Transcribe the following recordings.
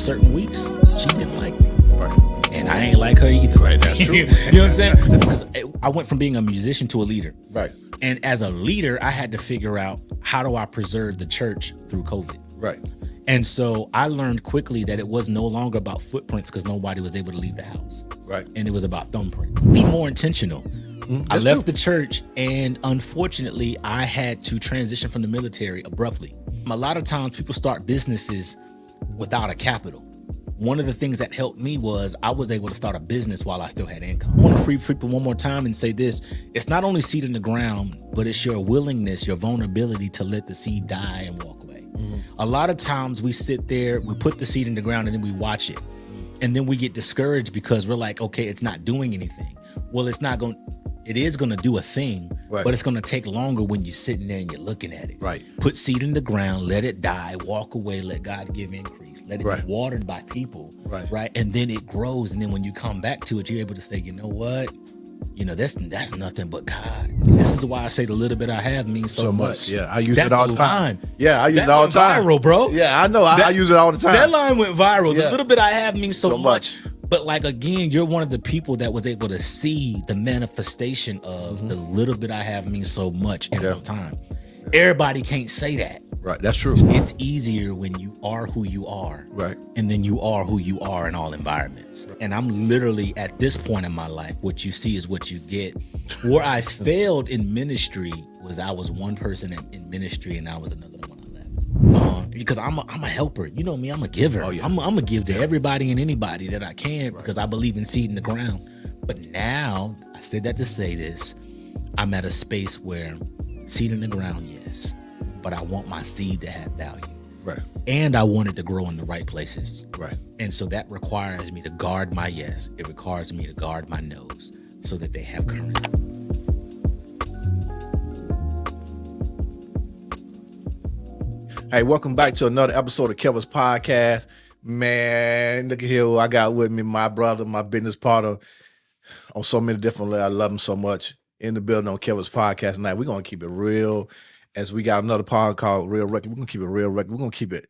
certain weeks, she didn't like me. Right. And I ain't like her either. Right, that's true. You know what I'm saying? Because I went from being a musician to a leader. Right. And as a leader, I had to figure out, how do I preserve the church through COVID? Right. And so I learned quickly that it was no longer about footprints because nobody was able to leave the house. Right. And it was about thumbprints. Be more intentional. I left the church, and unfortunately, I had to transition from the military abruptly. A lot of times people start businesses without a capital. One of the things that helped me was I was able to start a business while I still had income. I want to free people one more time and say this. It's not only seed in the ground, but it's your willingness, your vulnerability to let the seed die and walk away. A lot of times we sit there, we put the seed in the ground, and then we watch it. And then we get discouraged because we're like, okay, it's not doing anything. Well, it is going to do a thing, right, but it's going to take longer when you're sitting there and you're looking at it. Right. Put seed in the ground, let it die, walk away, let God give increase, let it right, be watered by people, right, and then it grows. And then when you come back to it, you're able to say, you know what? You know, that's nothing but God. This is why I say the little bit I have means so much. Yeah, I use it all the time. Yeah, I use it all the time. Viral, bro. Yeah, I know. I use it all the time. That line went viral. Yeah. The little bit I have means so much. But like, again, you're one of the people that was able to see the manifestation of the little bit I have means so much in real time. Everybody can't say that. Right, that's true. It's easier when you are who you are. Right. And then you are who you are in all environments. And I'm literally at this point in my life, what you see is what you get. Where I failed in ministry was I was one person in ministry and I was another one. Because I'm a helper. You know me, I'm a giver. Oh, yeah. I'm gonna give to everybody and anybody that I can because I believe in seed in the ground. But now, I said that to say this, I'm at a space where seed in the ground, yes, but I want my seed to have value. Right. And I want it to grow in the right places. Right. And so that requires me to guard my yes. It requires me to guard my no's so that they have current. Hey, welcome back to another episode of Kevin's Podcast. Man, look at here who I got with me, my brother, my business partner on so many different levels. I love him so much. In the building on Kevin's Podcast tonight. We're going to keep it real. As we got another pod called Real Record. We're going to keep it real record. We're going to keep it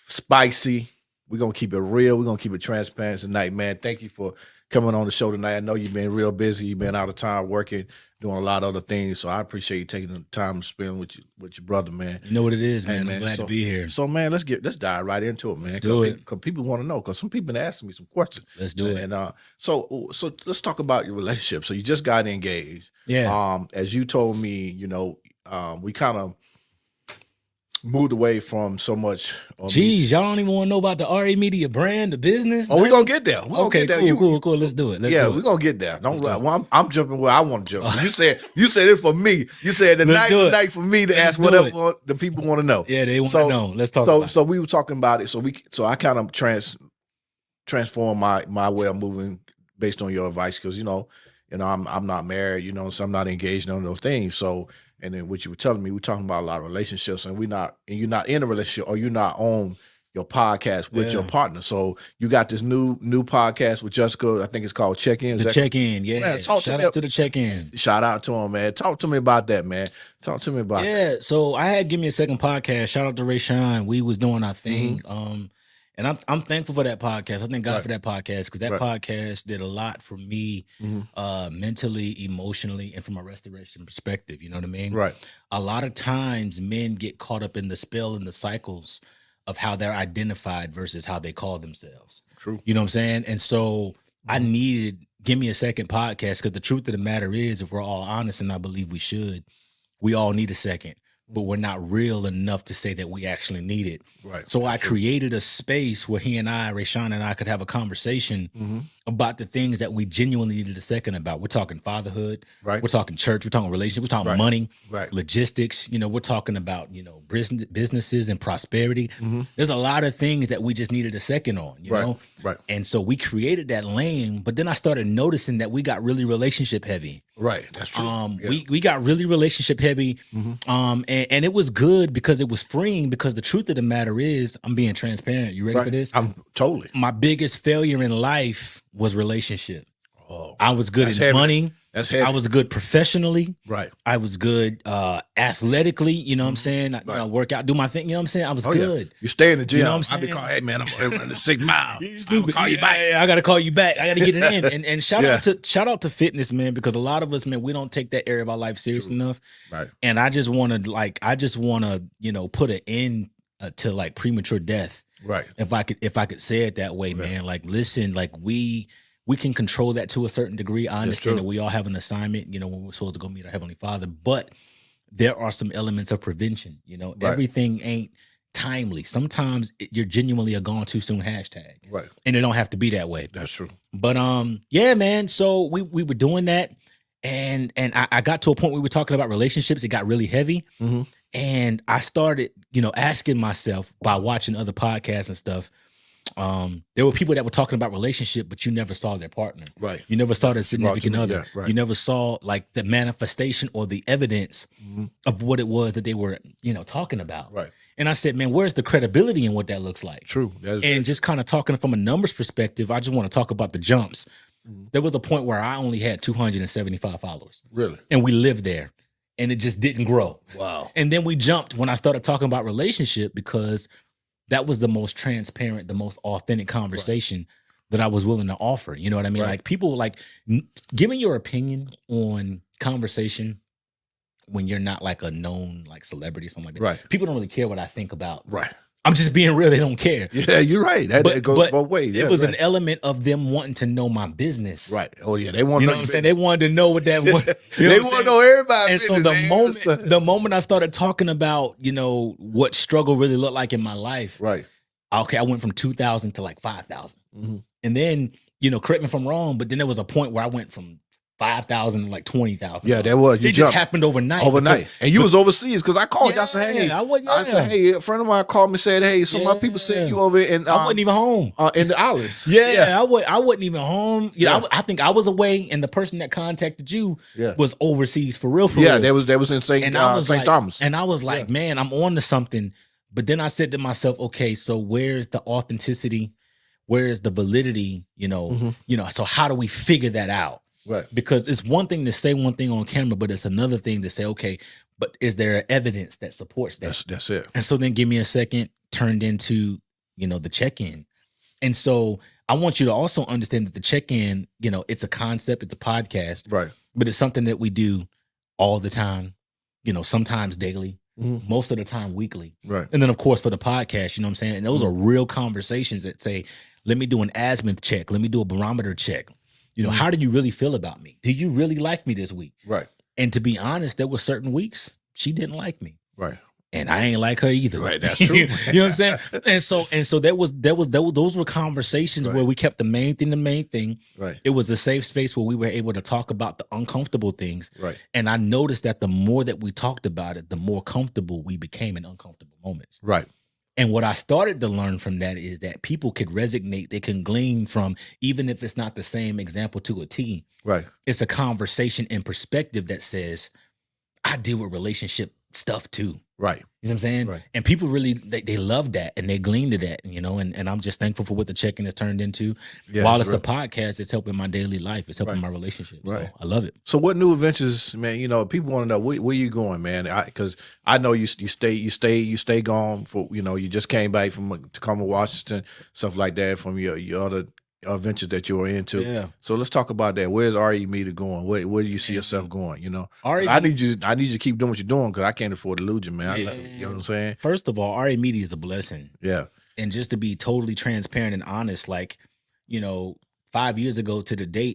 spicy. We're going to keep it real. We're going to keep it transparent tonight, man. Thank you for coming on the show tonight. I know you've been real busy. You've been out of time working, doing a lot of other things. So I appreciate you taking the time to spend with your brother, man. You know what it is, man. Hey, I'm glad to be here. So, man, let's dive right into it, man. Let's do it. Because people want to know. Because some people been asking me some questions. Let's do it. And so let's talk about your relationship. So you just got engaged. Yeah. As you told me, you know, we kind of moved away from so much. Jeez, y'all don't even want to know about the RA Media brand, the business? Oh, we're going to get there. Okay, cool. Let's do it. We're going to get there. I'm jumping where I want to jump. You said it for me. You said the night for me to ask whatever the people want to know. Yeah, they want to know. Let's talk about it. So we were talking about it. So I kind of transformed my way of moving based on your advice because, you know, I'm not married, you know, so I'm not engaged in those things. So, and then what you were telling me, we're talking about a lot of relationships, and you're not in a relationship, or you're not on your podcast with your partner. So you got this new podcast with Jessica. I think it's called Check-In. The Check-In, yeah. Man, shout out to the Check-In. Shout out to him, man. Talk to me about that, man. Talk to me about that. Yeah, so I had Give Me a Second podcast. Shout out to Ray Shine. We was doing our thing. And I'm thankful for that podcast. I thank God for that podcast because that podcast did a lot for me mentally, emotionally, and from a restoration perspective. You know what I mean? Right. A lot of times men get caught up in the spell and the cycles of how they're identified versus how they call themselves. True. You know what I'm saying? And so I needed Give Me a Second podcast because the truth of the matter is, if we're all honest, and I believe we should, we all need a second. But we're not real enough to say that we actually need it. Right. So I created a space where he and I, Rayshawn and I, could have a conversation about the things that we genuinely needed a second about. We're talking fatherhood. Right. We're talking church. We're talking relationship. We're talking money. Right. Logistics. You know, we're talking about, you know, businesses and prosperity. There's a lot of things that we just needed a second on, you know? Right. And so we created that lane, but then I started noticing that we got really relationship heavy. Right. That's true. We got really relationship heavy. And it was good because it was freeing, because the truth of the matter is, I'm being transparent. You ready for this? I'm totally. My biggest failure in life was relationship. I was good That's at heavy. money. That's heavy. I was good professionally. Right. I was good athletically. You know what I'm saying? I work out, do my thing. You know what I'm saying? I was good. Yeah. You stay in the gym. You know what I'm I be saying? calling, hey man, I'm gonna run the 6 mile. You I'm stupid. gonna call you back. I gotta call you back. I gotta get it in. And shout Yeah. out to fitness, man, because a lot of us, man, we don't take that area of our life serious enough. Right. And I just wanna put an end to like premature death. Right. If I could say it that way, man. Like, listen, like we can control that to a certain degree. I understand that we all have an assignment, you know, when we're supposed to go meet our Heavenly Father, but there are some elements of prevention. You know, everything ain't timely. Sometimes you're genuinely a gone too soon hashtag. Right. And it don't have to be that way. That's true. But yeah, man. So we were doing that, and I got to a point where we were talking about relationships. It got really heavy. Mm-hmm. And I started, you know, asking myself by watching other podcasts and stuff. There were people that were talking about relationship, but you never saw their partner. Right. You never saw their significant other. Yeah, right. You never saw like the manifestation or the evidence of what it was that they were, you know, talking about. Right. And I said, man, where's the credibility in what that looks like? True. And just kind of talking from a numbers perspective, I just want to talk about the jumps. There was a point where I only had 275 followers. Really? And we lived there. And it just didn't grow. Wow. And then we jumped when I started talking about relationship, because that was the most transparent, the most authentic conversation that I was willing to offer. You know what I mean? Right. Like, people like giving your opinion on conversation when you're not like a known like celebrity or something like that. Right. People don't really care what I think about. Right. I'm just being real. They don't care. Yeah, you're right. That goes both ways. It was an element of them wanting to know my business. Right. Oh yeah, they want. You know what I'm saying? They wanted to know what that was. They want to know everybody. And so the moment I started talking about, you know, what struggle really looked like in my life, right? Okay, I went from 2,000 to like 5,000, and then, you know, correct me if I'm wrong, but then there was a point where I went from 5,000 to like 20,000. Yeah, that was. It just happened overnight. And you was overseas because I called you. I said, hey, I said, hey, a friend of mine called me and said, hey, some of my people said you over in. I wasn't even home in the islands. I wasn't even home. You know, I think I was away, and the person that contacted you was overseas for real. Yeah, they was in St. Thomas. And I was like, man, I'm on to something. But then I said to myself, okay, so where's the authenticity? Where's the validity? You know, so how do we figure that out? Right. Because it's one thing to say one thing on camera, but it's another thing to say, okay, but is there evidence that supports that? That's it. And so then Give Me a Second turned into, you know, the check-in. And so I want you to also understand that the check-in, you know, it's a concept, it's a podcast, right? But it's something that we do all the time, you know, sometimes daily, most of the time weekly. Right. And then of course for the podcast, you know what I'm saying? And those are real conversations that say, let me do an azimuth check. Let me do a barometer check. You know, how do you really feel about me? Do you really like me this week? Right. And to be honest, there were certain weeks she didn't like me. Right. And I ain't like her either. Right. That's true. You know what I'm saying? And so those were conversations where we kept the main thing. Right. It was a safe space where we were able to talk about the uncomfortable things. Right. And I noticed that the more that we talked about it, the more comfortable we became in uncomfortable moments. Right. And what I started to learn from that is that people could resonate, they can glean from, even if it's not the same example to a T. Right. It's a conversation in perspective that says, I deal with relationship stuff too. Right. You know what I'm saying? Right. And people really, they love that and they glean to that, you know, and I'm just thankful for what the check-in has turned into. Yeah, While it's a podcast, it's helping my daily life. It's helping my relationship. Right. So I love it. So what new adventures, man, you know, people want to know where you going, man? Because I know you stay gone for, you know, you just came back from Tacoma, Washington, stuff like that from your other adventures that you were into. Yeah. So let's talk about that. Where's RE Media going? Where do you see yourself going? You know, RE I need you to keep doing what you're doing because I can't afford to lose you, man. You know what I'm saying? First of all, RE Media is a blessing. Yeah. And just to be totally transparent and honest, like, you know, 5 years ago to the date,